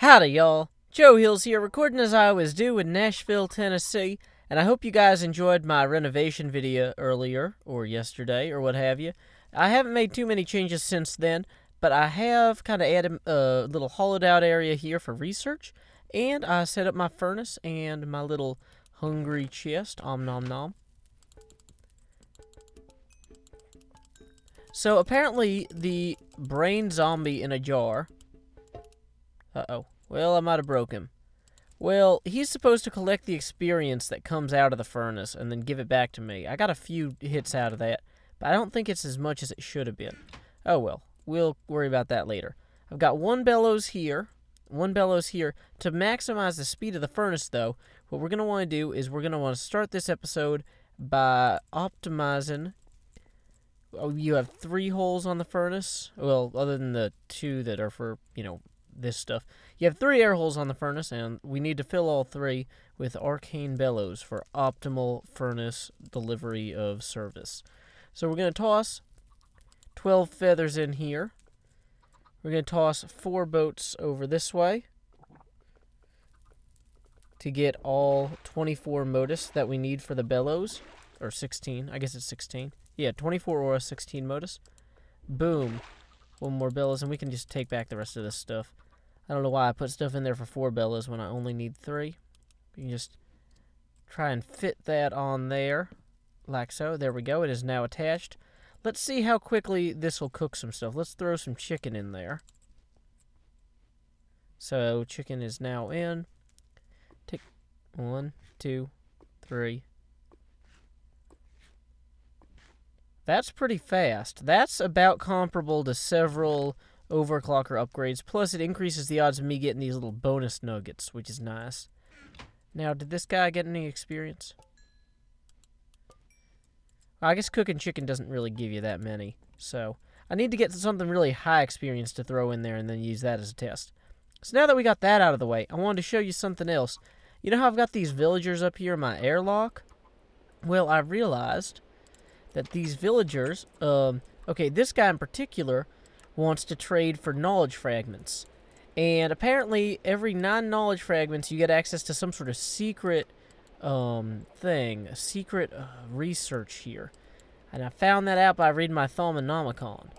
Howdy, y'all. Joe Hills here, recording as I always do in Nashville, Tennessee, and I hope you guys enjoyed my renovation video earlier, or yesterday, or what have you. I haven't made too many changes since then, but I have kind of added a little hollowed out area here for research, and I set up my furnace and my little hungry chest, om nom nom. So apparently the brain zombie in a jar... Uh-oh. Well, I might have broke him. Well, he's supposed to collect the experience that comes out of the furnace and then give it back to me. I got a few hits out of that, but I don't think it's as much as it should have been. Oh well, we'll worry about that later. I've got one bellows here. To maximize the speed of the furnace, though, what we're going to want to do is we're going to want to start this episode by optimizing... Oh, you have 3 holes on the furnace? Well, other than the 2 that are for, this stuff. You have 3 air holes on the furnace, and we need to fill all 3 with arcane bellows for optimal furnace delivery of service. So we're going to toss 12 feathers in here. We're going to toss 4 boats over this way to get all 24 modus that we need for the bellows. Or 16. I guess it's 16. Yeah, 24 or 16 modus. Boom. 1 more bellows, and we can just take back the rest of this stuff. I don't know why I put stuff in there for 4 bellows when I only need 3. You can just try and fit that on there, like so. There we go. It is now attached. Let's see how quickly this will cook some stuff. Let's throw some chicken in there. So, chicken is now in. Take 1, 2, 3. That's pretty fast. That's about comparable to several overclocker upgrades, plus it increases the odds of me getting these little bonus nuggets, which is nice. Now, did this guy get any experience? I guess cooking chicken doesn't really give you that many, so I need to get something really high experience to throw in there and then use that as a test. So now that we got that out of the way, I wanted to show you something else. You know how I've got these villagers up here in my airlock? Well, I realized that these villagers, okay, this guy in particular wants to trade for knowledge fragments. And apparently, every 9 knowledge fragments, you get access to some sort of secret thing, a secret research here. And I found that out by reading my Thaumcraft.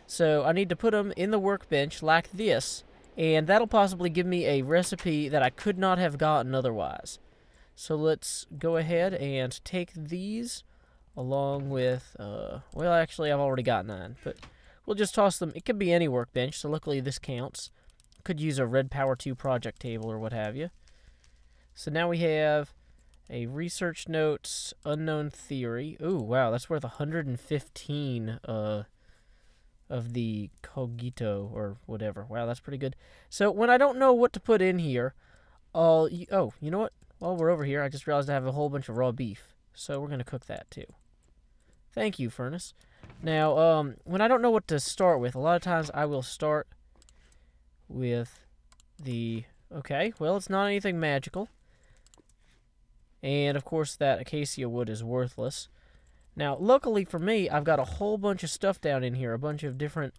So I need to put them in the workbench like this, and that'll possibly give me a recipe that I could not have gotten otherwise. So let's go ahead and take these along with, well, actually, I've already got 9, but we'll just toss them. It could be any workbench, so luckily this counts. Could use a Red Power 2 project table or what have you. So now we have a research notes, unknown theory. Ooh, wow, that's worth 115 of the cogito or whatever. Wow, that's pretty good. So when I don't know what to put in here, you know what? While we're over here, I just realized I have a whole bunch of raw beef. So we're going to cook that too. Thank you, furnace. Now, when I don't know what to start with, a lot of times I will start with the... Okay, well, it's not anything magical. And, of course, that acacia wood is worthless. Now, luckily for me, I've got a whole bunch of stuff down in here. A bunch of different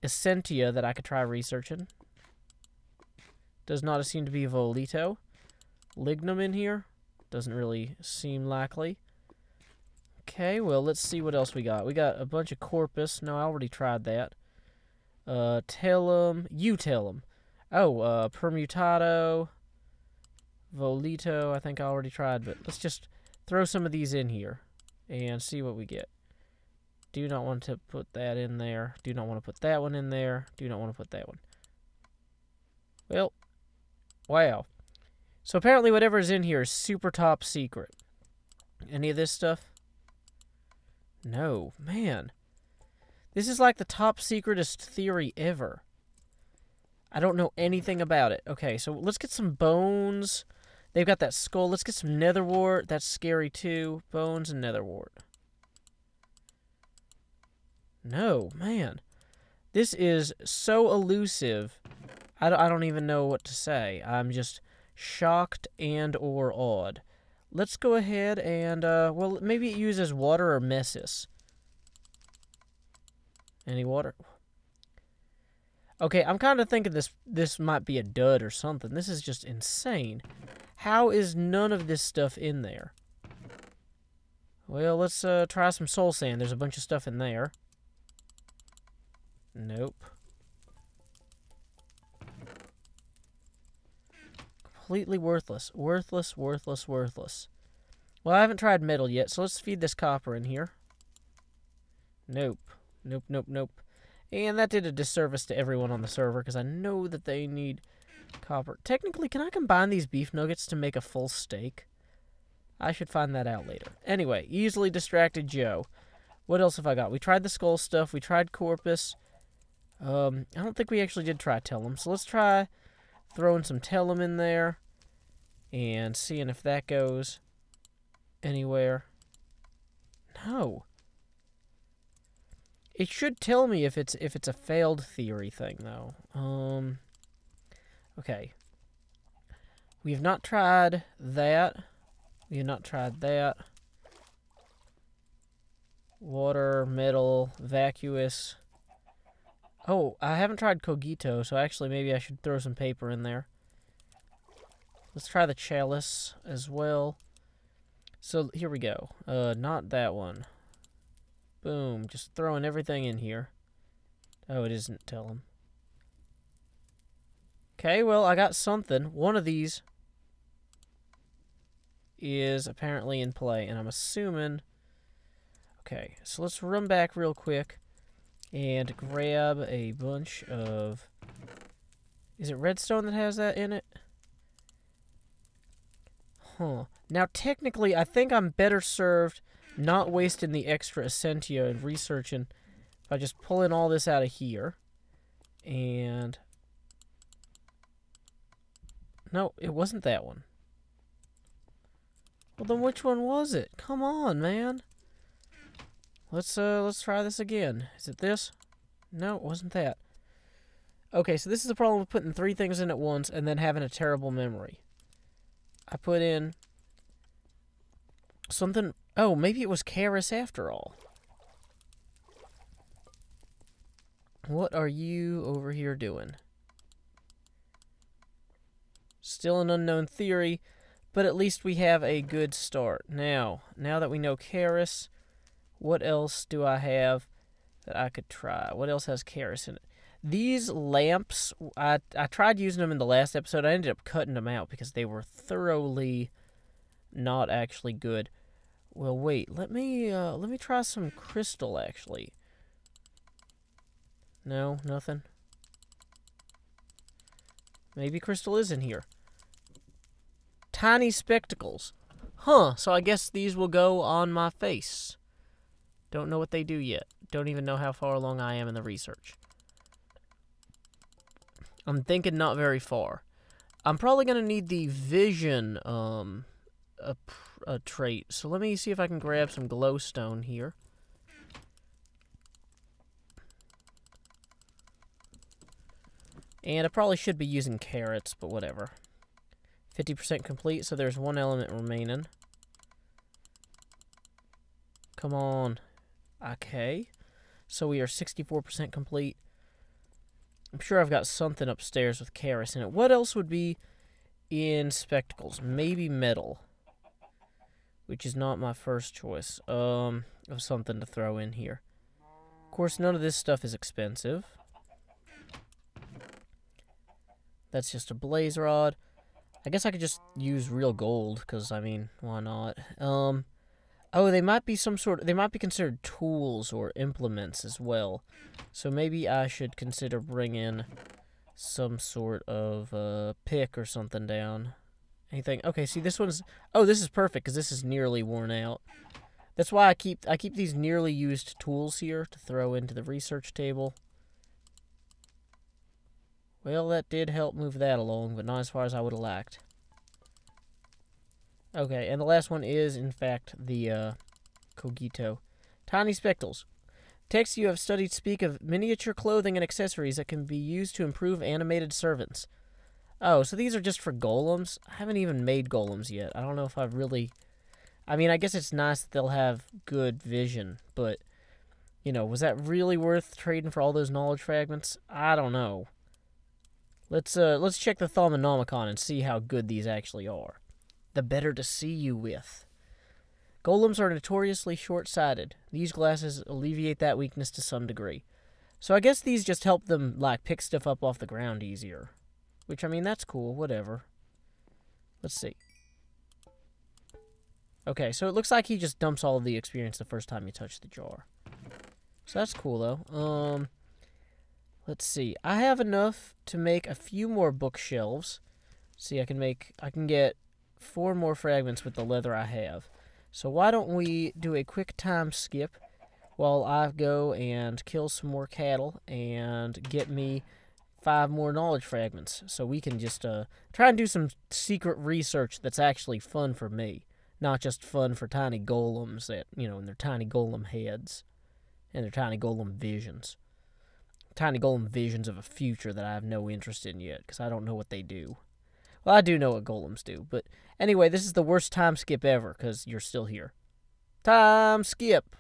essentia that I could try researching. Does not seem to be Volito. Lignum in here. Doesn't really seem likely. Okay, well, let's see what else we got. We got a bunch of corpus. No, I already tried that. Tellum. Utellum. Oh, permutado. Volito, I think I already tried, but let's just throw some of these in here and see what we get. Do not want to put that in there. Do not want to put that one in there. Do not want to put that one. Well, wow. So apparently whatever is in here is super top secret. Any of this stuff? No. Man. This is like the top secretest theory ever. I don't know anything about it. Okay, so let's get some bones. They've got that skull. Let's get some netherwort. That's scary too. Bones and netherwort. No, man. This is so elusive. I don't even know what to say. I'm just shocked and or awed. Let's go ahead and, well, maybe it uses water or messis. Any water? Okay, I'm kind of thinking this might be a dud or something. This is just insane. How is none of this stuff in there? Well, let's try some soul sand. There's a bunch of stuff in there. Nope. Completely worthless. Worthless, worthless, worthless. Well, I haven't tried metal yet, so let's feed this copper in here. Nope. Nope, nope, nope. And that did a disservice to everyone on the server, because I know that they need copper. Technically, can I combine these beef nuggets to make a full steak? I should find that out later. Anyway, easily distracted Joe. What else have I got? We tried the skull stuff. We tried corpus. I don't think we actually did try tellum. So let's try throwing some tellum in there and seeing if that goes anywhere. No. It should tell me if it's a failed theory thing, though. Okay. We have not tried that. We have not tried that. Water, metal, vacuous. Oh, I haven't tried cogito, so actually maybe I should throw some paper in there. Let's try the chalice as well. So here we go. Not that one. Boom, just throwing everything in here. Oh, it isn't tellum. Okay, well, I got something. One of these is apparently in play, and I'm assuming... Okay, so let's run back real quick and grab a bunch of... Is it redstone that has that in it? Huh. Now, technically, I think I'm better served not wasting the extra Essentia and researching by just pulling all this out of here. And... No, it wasn't that one. Well, then which one was it? Come on, man. Let's try this again. Is it this? No, it wasn't that. Okay, so this is the problem with putting 3 things in at once and then having a terrible memory. I put in something... Oh, maybe it was Karis after all. What are you over here doing? Still an unknown theory, but at least we have a good start. Now that we know Karis, what else do I have that I could try? What else has Karis in it? These lamps, I tried using them in the last episode. I ended up cutting them out because they were thoroughly not actually good. Well, wait, let me try some crystal, actually. No, nothing. Maybe crystal is in here. Tiny spectacles. Huh, so I guess these will go on my face. Don't know what they do yet. Don't even know how far along I am in the research. I'm thinking not very far. I'm probably going to need the vision a trait. So let me see if I can grab some glowstone here. And I probably should be using carrots, but whatever. 50% complete, so there's 1 element remaining. Come on. Okay. So we are 64% complete. I'm sure I've got something upstairs with Karis in it. What else would be in spectacles? Maybe metal. Which is not my first choice. Of something to throw in here. Of course, none of this stuff is expensive. That's just a blaze rod. I guess I could just use real gold, because, I mean, why not? Oh, they might be they might be considered tools or implements as well. So maybe I should consider bringing some sort of pick or something down. Anything? Okay, see, this one's... Oh, this is perfect, because this is nearly worn out. That's why I keep these nearly used tools here to throw into the research table. Well, that did help move that along, but not as far as I would have liked. Okay, and the last one is, in fact, the cogito. Tiny spectacles. Texts you have studied speak of miniature clothing and accessories that can be used to improve animated servants. Oh, so these are just for golems? I haven't even made golems yet. I don't know if I've really... I mean, I guess it's nice that they'll have good vision, but You know, was that really worth trading for all those knowledge fragments? I don't know. Let's check the Thaumanomicon and see how good these actually are. The better to see you with. Golems are notoriously short-sighted. These glasses alleviate that weakness to some degree. So I guess these just help them, like, pick stuff up off the ground easier. Which, I mean, that's cool. Whatever. Let's see. Okay, so it looks like he just dumps all of the experience the first time you touch the jar. So that's cool, though. Let's see. I have enough to make a few more bookshelves. See, I can get 4 more fragments with the leather I have. So why don't we do a quick time skip while I go and kill some more cattle and get me 5 more knowledge fragments, so we can just try and do some secret research that's actually fun for me, not just fun for tiny golems that, you know, in their tiny golem heads and their tiny golem visions. Tiny golem visions of a future that I have no interest in yet, because I don't know what they do. Well, I do know what golems do, but anyway, this is the worst time skip ever, because you're still here. Time skip!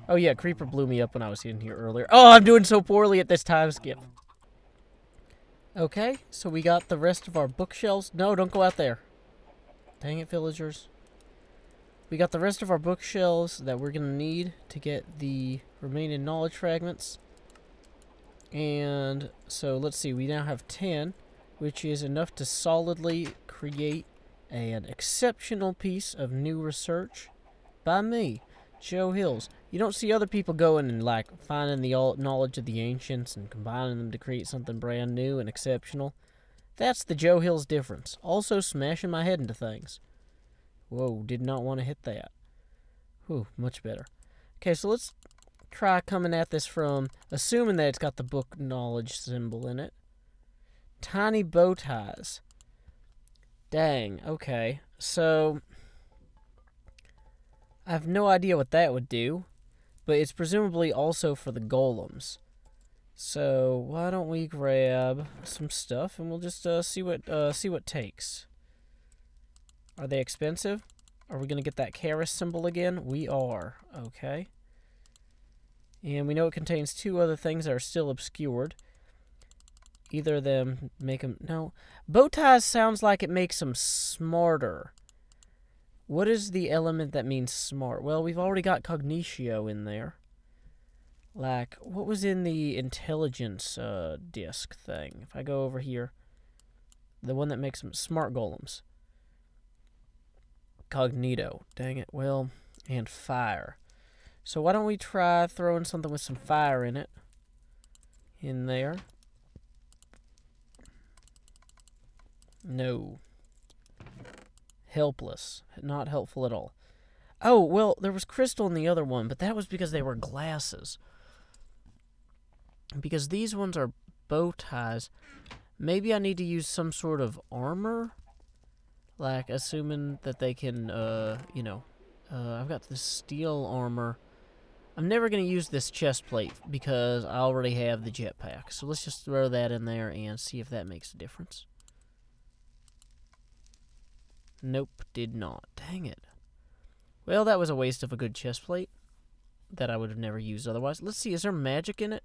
Oh yeah, Creeper blew me up when I was in here earlier. Oh, I'm doing so poorly at this time skip. Okay, so we got the rest of our bookshelves. No, don't go out there. Dang it, villagers. We got the rest of our bookshelves that we're going to need to get the remaining knowledge fragments. And so, let's see, we now have 10, which is enough to solidly create an exceptional piece of new research by me, Joe Hills. You don't see other people going and, like, finding the knowledge of the ancients and combining them to create something brand new and exceptional. That's the Joe Hills difference. Also smashing my head into things. Whoa, did not want to hit that. Whew, much better. Okay, so let's try coming at this from, assuming that it's got the book knowledge symbol in it. Tiny bow ties. Dang, okay. So, I have no idea what that would do, but it's presumably also for the golems. So, why don't we grab some stuff and we'll just see what takes. Are they expensive? Are we going to get that Karis symbol again? We are. Okay. And we know it contains 2 other things that are still obscured. Either of them make them... No. Bow ties sounds like it makes them smarter. What is the element that means smart? Well, we've already got cognitio in there. Like, what was in the intelligence disc thing? If I go over here, the one that makes them smart golems. Cognito. Dang it. Well, and fire. So why don't we try throwing something with some fire in it? In there. No. Helpless. Not helpful at all. Oh, well, there was crystal in the other one, but that was because they were glasses. Because these ones are bow ties. Maybe I need to use some sort of armor? Like, assuming that they can, you know, I've got this steel armor. I'm never going to use this chest plate because I already have the jetpack. So let's just throw that in there and see if that makes a difference. Nope, did not. Dang it. Well, that was a waste of a good chest plate that I would have never used otherwise. Let's see, is there magic in it?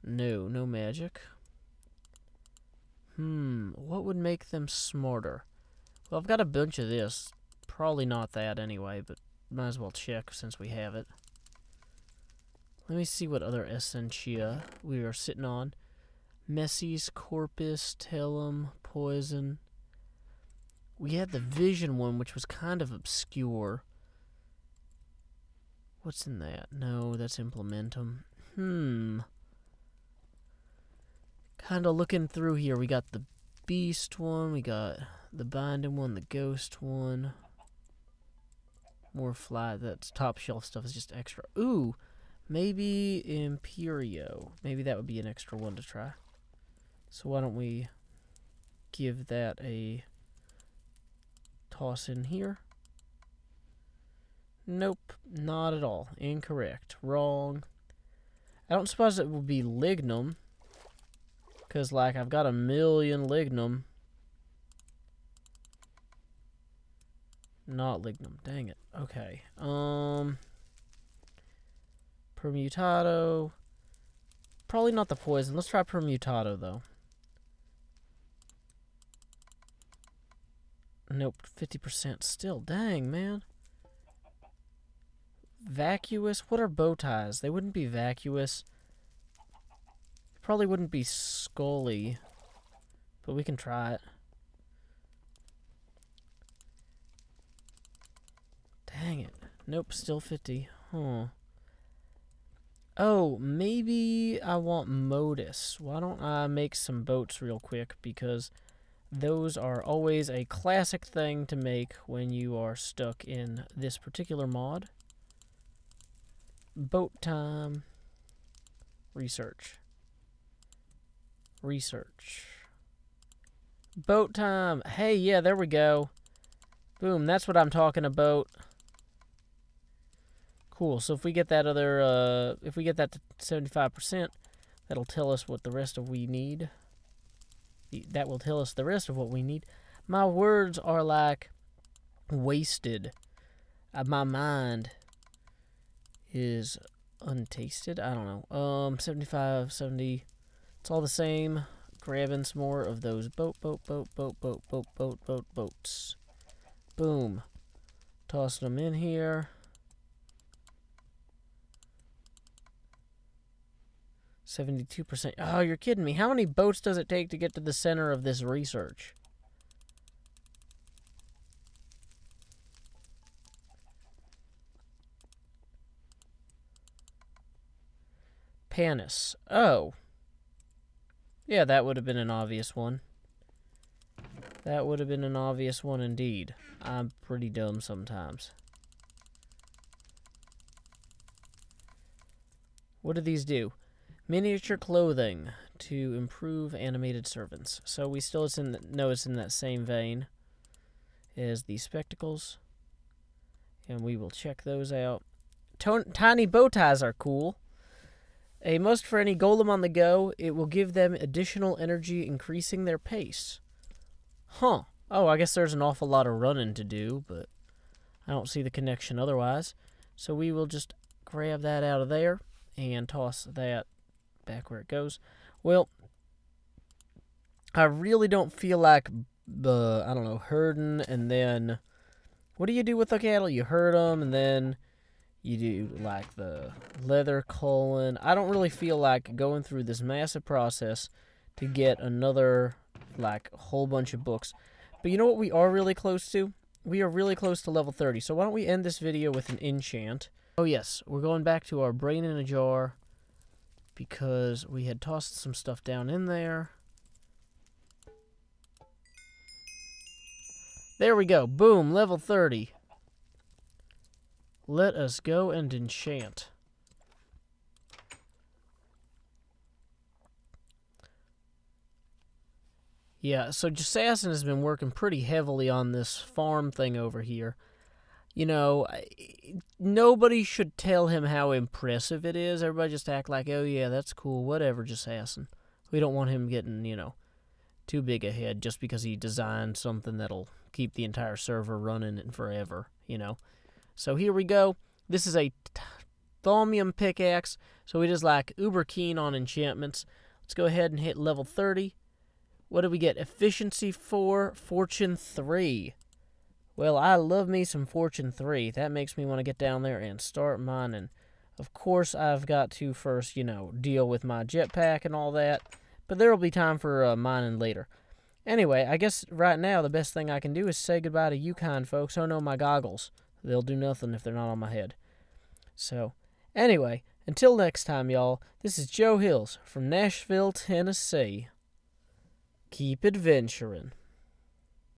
No, no magic. What would make them smarter? Well, I've got a bunch of this. Probably not that anyway, but might as well check since we have it. Let me see what other essentia we are sitting on. Messy's Corpus, Tellum, Poison. We had the Vision one, which was kind of obscure. What's in that? No, that's Implementum. Kind of looking through here. We got the Beast one. We got the Binding one. The Ghost one. More fly. That's top shelf stuff is just extra. Ooh, maybe Imperio. Maybe that would be an extra one to try. So why don't we give that a toss in here? Nope, not at all. Incorrect. Wrong. I don't suppose it will be lignum. Because, like, I've got 1,000,000 lignum. Not lignum. Dang it. Okay. Permutado. Probably not the poison. Let's try permutado, though. Nope, 50% still. Dang, man. Vacuous? What are bow ties? They wouldn't be vacuous. Probably wouldn't be scully. But we can try it. Dang it. Nope, still 50. Huh. Oh, maybe I want modus. Why don't I make some boats real quick? Because those are always a classic thing to make when you are stuck in this particular mod. Boat time. Research. Research. Boat time. Hey, yeah, there we go. Boom, that's what I'm talking about. Cool, so if we get that other, if we get that to 75%, that'll tell us what the rest of we need. That will tell us the rest of what we need. My words are like wasted. My mind is untasted. I don't know. 75, 70. It's all the same. Grabbing some more of those boats. Boom. Tossing them in here. 72%. Oh, you're kidding me. How many boats does it take to get to the center of this research? Panis. Oh. Yeah, that would have been an obvious one. That would have been an obvious one indeed. I'm pretty dumb sometimes. What do these do? Miniature clothing to improve animated servants. So we still know it's in that same vein as the spectacles. And we will check those out. Tiny bow ties are cool. A must for any golem on the go. It will give them additional energy, increasing their pace. Huh. Oh, I guess there's an awful lot of running to do, but I don't see the connection otherwise. So we will just grab that out of there and toss that back where it goes. Well, I really don't feel like, I don't know, herding and then... What do you do with the cattle? You herd them and then you do, like, the leather culling. I don't really feel like going through this massive process to get another, like, whole bunch of books. But you know what we are really close to? We are really close to level 30. So why don't we end this video with an enchant? Oh, yes. We're going back to our brain in a jar, because we had tossed some stuff down in there. There we go. Boom, level 30. Let us go and enchant. Yeah, so Jassassin has been working pretty heavily on this farm thing over here. You know, nobody should tell him how impressive it is. Everybody just act like, oh yeah, that's cool, whatever, Jassassin. We don't want him getting, you know, too big a head just because he designed something that'll keep the entire server running and forever, you know. So here we go. This is a Thaumium pickaxe, so we just like uber keen on enchantments. Let's go ahead and hit level 30. What do we get? Efficiency 4, Fortune 3. Well, I love me some Fortune 3. That makes me want to get down there and start mining. Of course, I've got to first, you know, deal with my jetpack and all that. But there will be time for mining later. Anyway, I guess right now the best thing I can do is say goodbye to you kind folks. Oh no, my goggles. They'll do nothing if they're not on my head. So, anyway, until next time, y'all, this is Joe Hills from Nashville, Tennessee. Keep adventuring.